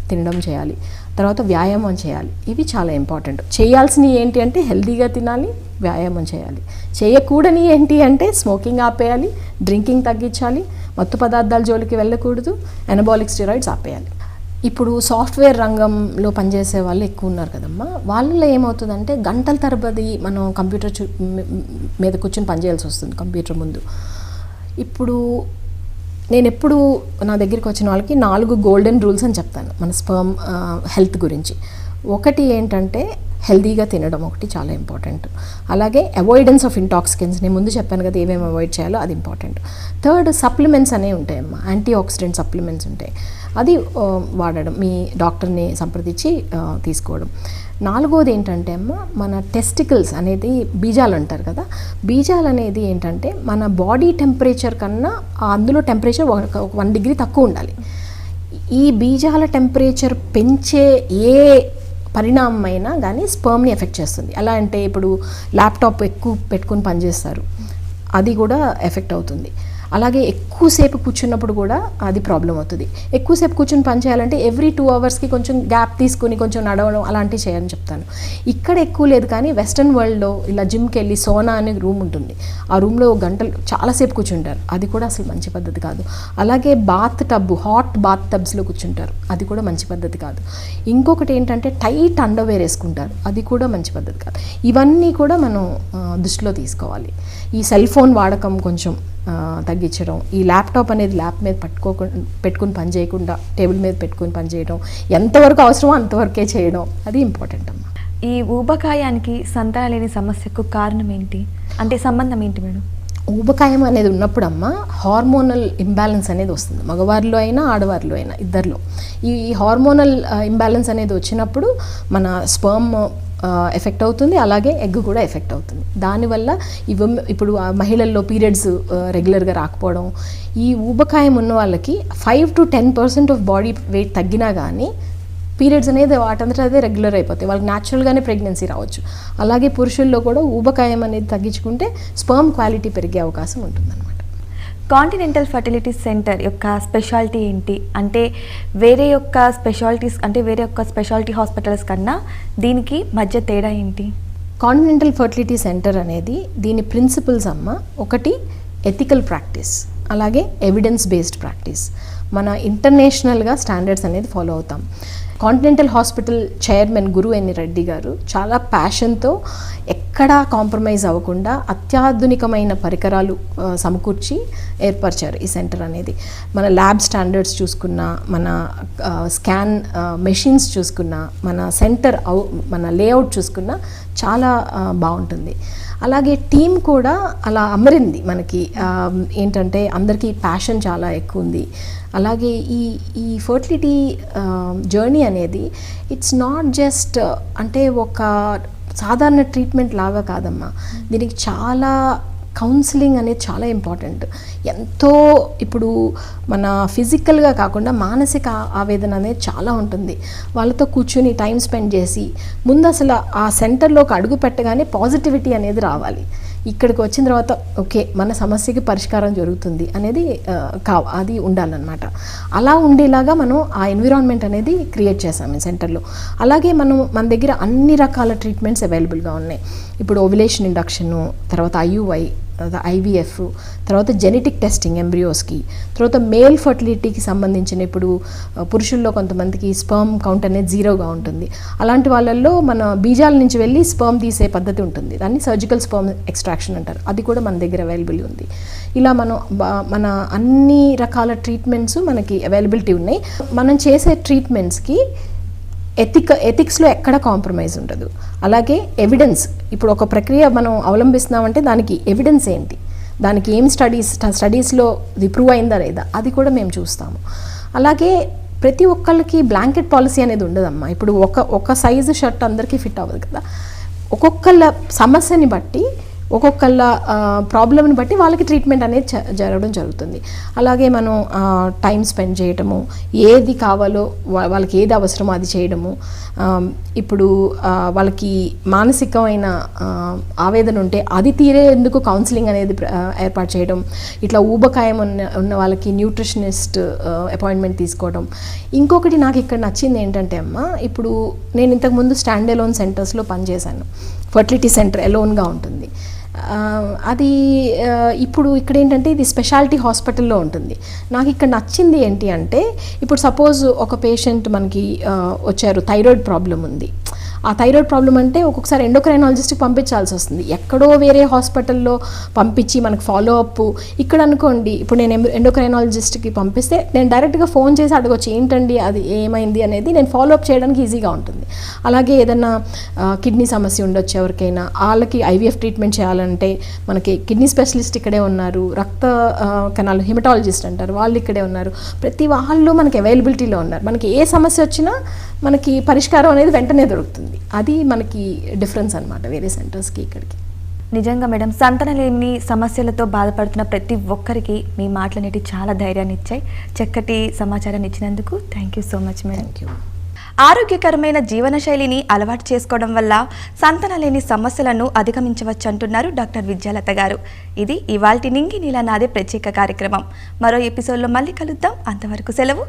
తినడం చేయాలి, తర్వాత వ్యాయామం చేయాలి. ఇవి చాలా ఇంపార్టెంట్. చేయాల్సినవి ఏంటి అంటే హెల్దీగా తినాలి, వ్యాయామం చేయాలి. చేయకూడని ఏంటి అంటే స్మోకింగ్ ఆపేయాలి, డ్రింకింగ్ తగ్గించాలి, మత్తు పదార్థాల జోలికి వెళ్ళకూడదు, ఎనబాలిక్ స్టెరాయిడ్స్ ఆపేయాలి. ఇప్పుడు సాఫ్ట్వేర్ రంగంలో పనిచేసే వాళ్ళు ఎక్కువ ఉన్నారు కదమ్మా, వాళ్ళలో ఏమవుతుందంటే గంటల తరబడి మనం కంప్యూటర్ మీద కూర్చొని పనిచేయాల్సి వస్తుంది, కంప్యూటర్ ముందు. ఇప్పుడు నేను ఎప్పుడు నా దగ్గరికి వచ్చిన వాళ్ళకి 4 గోల్డెన్ రూల్స్ అని చెప్తాను మన స్పర్మ్ హెల్త్ గురించి. ఒకటి ఏంటంటే హెల్దీగా తినడం ఒకటి చాలా ఇంపార్టెంట్. అలాగే అవాయిడెన్స్ ఆఫ్ ఇంటాక్సికెంట్స్, నేను ముందు చెప్పాను కదా ఏమేమి అవాయిడ్ చేయాలో, అది ఇంపార్టెంట్. థర్డ్, సప్లిమెంట్స్ అనేవి ఉంటాయమ్మా, యాంటీ ఆక్సిడెంట్ సప్లిమెంట్స్ ఉంటాయి, అది వాడడం, మీ డాక్టర్ని సంప్రదించి తీసుకోవడం. 4వది ఏంటంటే అమ్మ, మన టెస్టికల్స్ అనేది బీజాలు అంటారు కదా, బీజాలు అనేది ఏంటంటే మన బాడీ టెంపరేచర్ కన్నా అందులో టెంపరేచర్ 1 డిగ్రీ తక్కువ ఉండాలి. ఈ బీజాల టెంపరేచర్ పెంచే ఏ పరిణామమైనా కానీ స్పర్మ్ని ఎఫెక్ట్ చేస్తుంది. ఎలా అంటే ఇప్పుడు ల్యాప్టాప్ ఎక్కువ పెట్టుకుని పనిచేస్తారు, అది కూడా ఎఫెక్ట్ అవుతుంది. అలాగే ఎక్కువసేపు కూర్చున్నప్పుడు కూడా అది ప్రాబ్లం అవుతుంది. ఎక్కువసేపు కూర్చొని పని చేయాలంటే ఎవ్రీ 2 అవర్స్కి కొంచెం గ్యాప్ తీసుకుని కొంచెం నడవడం అలాంటివి చేయాలని చెప్తాను. ఇక్కడ ఎక్కువ లేదు కానీ వెస్ట్రన్ వరల్డ్లో ఇలా జిమ్కి వెళ్ళి సోనా అనే రూమ్ ఉంటుంది, ఆ రూమ్లో గంటలు చాలాసేపు కూర్చుంటారు, అది కూడా అసలు మంచి పద్ధతి కాదు. అలాగే హాట్ బాత్ టబ్స్లో కూర్చుంటారు, అది కూడా మంచి పద్ధతి కాదు. ఇంకొకటి ఏంటంటే టైట్ అండర్వేర్ వేసుకుంటారు, అది కూడా మంచి పద్ధతి కాదు. ఇవన్నీ కూడా మనం దృష్టిలో తీసుకోవాలి. ఈ సెల్ ఫోన్ వాడకం కొంచెం తగ్గించడం, ఈ ల్యాప్టాప్ అనేది ల్యాప్ మీద పెట్టుకుని పని చేయకుండా టేబుల్ మీద పెట్టుకుని పని చేయడం, ఎంతవరకు అవసరమో అంతవరకే చేయడం, అది ఇంపార్టెంట్ అమ్మా. ఈ ఊబకాయానికి సంతానం లేని సమస్యకు కారణం ఏంటి, అంటే సంబంధం ఏంటి మేడం? ఊబకాయం అనేది ఉన్నప్పుడు అమ్మ హార్మోనల్ ఇంబ్యాలెన్స్ అనేది వస్తుంది, మగవారిలో అయినా ఆడవారిలో అయినా ఇద్దరిలో. ఈ హార్మోనల్ ఇంబ్యాలెన్స్ అనేది వచ్చినప్పుడు మన స్పర్మ్ ఎఫెక్ట్ అవుతుంది, అలాగే ఎగ్ కూడా ఎఫెక్ట్ అవుతుంది. దానివల్ల ఇప్పుడు మహిళల్లో పీరియడ్స్ రెగ్యులర్గా రాకపోవడం, ఈ ఊబకాయం ఉన్న వాళ్ళకి 5 to 10% ఆఫ్ బాడీ వెయిట్ తగ్గినా కానీ పీరియడ్స్ అనేది వాటంతటా అదే రెగ్యులర్ అయిపోతాయి, వాళ్ళకి న్యాచురల్గానే ప్రెగ్నెన్సీ రావచ్చు. అలాగే పురుషుల్లో కూడా ఊబకాయం అనేది తగ్గించుకుంటే స్పర్మ్ క్వాలిటీ పెరిగే అవకాశం ఉంటుందన్నమాట. కాంటినెంటల్ ఫర్టిలిటీ సెంటర్ యొక్క స్పెషాలిటీ ఏంటి, అంటే వేరే యొక్క స్పెషాలిటీ హాస్పిటల్స్ కన్నా దీనికి మధ్య తేడా ఏంటి? కాంటినెంటల్ ఫర్టిలిటీ సెంటర్ అనేది దీని ప్రిన్సిపల్స్ అమ్మ, ఒకటి ఎథికల్ ప్రాక్టీస్, అలాగే ఎవిడెన్స్ బేస్డ్ ప్రాక్టీస్. మన ఇంటర్నేషనల్గా స్టాండర్డ్స్ అనేది ఫాలో అవుతాం. కాంటినెంటల్ హాస్పిటల్ చైర్మన్ గురు ఎన్ రెడ్డి గారు చాలా ప్యాషన్తో ఎక్కడా కాంప్రమైజ్ అవ్వకుండా అత్యాధునికమైన పరికరాలు సమకూర్చి ఏర్పరిచారు ఈ సెంటర్ అనేది. మన ల్యాబ్ స్టాండర్డ్స్ చూసుకున్నా, మన స్కాన్ మెషిన్స్ చూసుకున్నా, మన సెంటర్ మన లేఅవుట్ చూసుకున్నా చాలా బాగుంటుంది. అలాగే టీం కూడా అలా అమరింది మనకి, ఏంటంటే అందరికీ ప్యాషన్ చాలా ఎక్కువ ఉంది. అలాగే ఈ ఫర్టిలిటీ జర్నీ అనేది ఇట్స్ నాట్ జస్ట్ అంటే ఒక సాధారణ ట్రీట్మెంట్ లాగా కాదమ్మా, దీనికి చాలా కౌన్సిలింగ్ అనేది చాలా ఇంపార్టెంట్. ఎంతో ఇప్పుడు మన ఫిజికల్గా కాకుండా మానసిక ఆవేదన అనేది చాలా ఉంటుంది. వాళ్ళతో కూర్చొని టైం స్పెండ్ చేసి ముందు అసలు ఆ సెంటర్లోకి అడుగు పెట్టగానే పాజిటివిటీ అనేది రావాలి. ఇక్కడికి వచ్చిన తర్వాత ఓకే మన సమస్యకి పరిష్కారం జరుగుతుంది అనేది అది ఉండాలన్నమాట. అలా ఉండేలాగా మనం ఆ ఎన్విరాన్మెంట్ అనేది క్రియేట్ చేసాం ఈ సెంటర్లో. అలాగే మన దగ్గర అన్ని రకాల ట్రీట్మెంట్స్ అవైలబుల్గా ఉన్నాయి. ఇప్పుడు ఓవ్యులేషన్ ఇండక్షను, తర్వాత IUI, తర్వాత IVF, తర్వాత జెనెటిక్ టెస్టింగ్ ఎంబ్రియోస్కి, తర్వాత మేల్ ఫర్టిలిటీకి సంబంధించిన ఇప్పుడు పురుషుల్లో కొంతమందికి స్పర్మ్ కౌంట్ అనేది 0గా ఉంటుంది. అలాంటి వాళ్ళల్లో మన బీజాల నుంచి వెళ్ళి స్పర్మ్ తీసే పద్ధతి ఉంటుంది, దాన్ని సర్జికల్ స్పర్మ్ ఎక్స్ట్రాక్షన్ అంటారు, అది కూడా మన దగ్గర అవైలబుల్ ఉంది. ఇలా మన అన్ని రకాల ట్రీట్మెంట్స్ మనకి అవైలబిలిటీ ఉన్నాయి. మనం చేసే ట్రీట్మెంట్స్కి ఎథిక్స్లో ఎక్కడ కాంప్రమైజ్ ఉండదు. అలాగే ఎవిడెన్స్, ఇప్పుడు ఒక ప్రక్రియ మనం అవలంబిస్తున్నామంటే దానికి ఎవిడెన్స్ ఏంటి, దానికి ఏం స్టడీస్లో ఇది ప్రూవ్ అయిందా లేదా, అది కూడా మేము చూస్తాము. అలాగే ప్రతి ఒక్కళ్ళకి బ్లాంకెట్ పాలసీ అనేది ఉండదమ్మా. ఇప్పుడు ఒక సైజు షర్ట్ అందరికీ ఫిట్ అవ్వదు కదా, ఒక్కొక్కళ్ళ సమస్యని బట్టి ఒక్కొక్కళ్ళ ప్రాబ్లమ్ని బట్టి వాళ్ళకి ట్రీట్మెంట్ అనేది జరగడం జరుగుతుంది. అలాగే మనం టైం స్పెండ్ చేయటము, ఏది కావాలో వాళ్ళకి ఏది అవసరమో అది చేయడము. ఇప్పుడు వాళ్ళకి మానసికమైన ఆవేదన ఉంటే అది తీరేందుకు కౌన్సిలింగ్ అనేది ఏర్పాటు చేయడం. ఇట్లా ఊబకాయం ఉన్న వాళ్ళకి న్యూట్రిషనిస్ట్ అపాయింట్మెంట్ తీసుకోవడం. ఇంకొకటి నాకు ఇక్కడ నచ్చింది ఏంటంటే అమ్మ, ఇప్పుడు నేను ఇంతకుముందు స్టాండ్ ఎలోన్ సెంటర్స్లో పనిచేశాను. ఫర్టిలిటీ సెంటర్ ఎలోన్గా ఉంటుంది. అది ఇప్పుడు ఇక్కడ ఏంటంటే ఇది స్పెషాలిటీ హాస్పిటల్లో ఉంటుంది. నాకు ఇక్కడ నచ్చింది ఏంటి అంటే, ఇప్పుడు సపోజ్ ఒక పేషెంట్ మనకి వచ్చారు, థైరాయిడ్ ప్రాబ్లం ఉంది. ఆ థైరాయిడ్ ప్రాబ్లం అంటే ఒక్కొక్కసారి ఎండోక్రైనాలజిస్ట్కి పంపించాల్సి వస్తుంది. ఎక్కడో వేరే హాస్పిటల్లో పంపించి మనకు ఫాలో అప్. ఇక్కడ అనుకోండి, ఇప్పుడు నేను ఎండోక్రైనాలజిస్ట్కి పంపిస్తే నేను డైరెక్ట్గా ఫోన్ చేసి అడగొచ్చు, ఏంటండి అది ఏమైంది అనేది నేను ఫాలో అప్ చేయడానికి ఈజీగా ఉంటుంది. అలాగే ఏదన్నా కిడ్నీ సమస్య ఉండొచ్చు ఎవరికైనా, వాళ్ళకి ఐవీఎఫ్ ట్రీట్మెంట్ చేయాలంటే మనకి కిడ్నీ స్పెషలిస్ట్ ఇక్కడే ఉన్నారు, రక్త కణాలు హిమటాలజిస్ట్ అంటారు, వాళ్ళు ఇక్కడే ఉన్నారు. ప్రతి వాళ్ళు మనకి అవైలబిలిటీలో ఉన్నారు. మనకి ఏ సమస్య వచ్చినా మనకి పరిష్కారం అనేది వెంటనే దొరుకుతుంది. అది మనకి డిఫరెన్స్ అన్నమాట వేరే సెంటర్స్కి ఇక్కడికి. నిజంగా మేడం, సంతానలేమి సమస్యలతో బాధపడుతున్న ప్రతి ఒక్కరికి మీ మాటలనేవి చాలా ధైర్యాన్ని ఇచ్చాయి. చక్కటి సమాచారాన్ని ఇచ్చినందుకు thank you so much madam. Thank you. ఆరోగ్యకరమైన జీవనశైలిని అలవాటు చేసుకోవడం వల్ల సంతానలేని సమస్యలను అధిగమించవచ్చు అంటున్నారు డాక్టర్ విద్యాలత గారు. ఇది ఇవాల్టి నింగి నీలా నాదే ప్రత్యేక కార్యక్రమం. మరో ఎపిసోడ్లో మళ్ళీ కలుద్దాం. అంతవరకు సెలవు.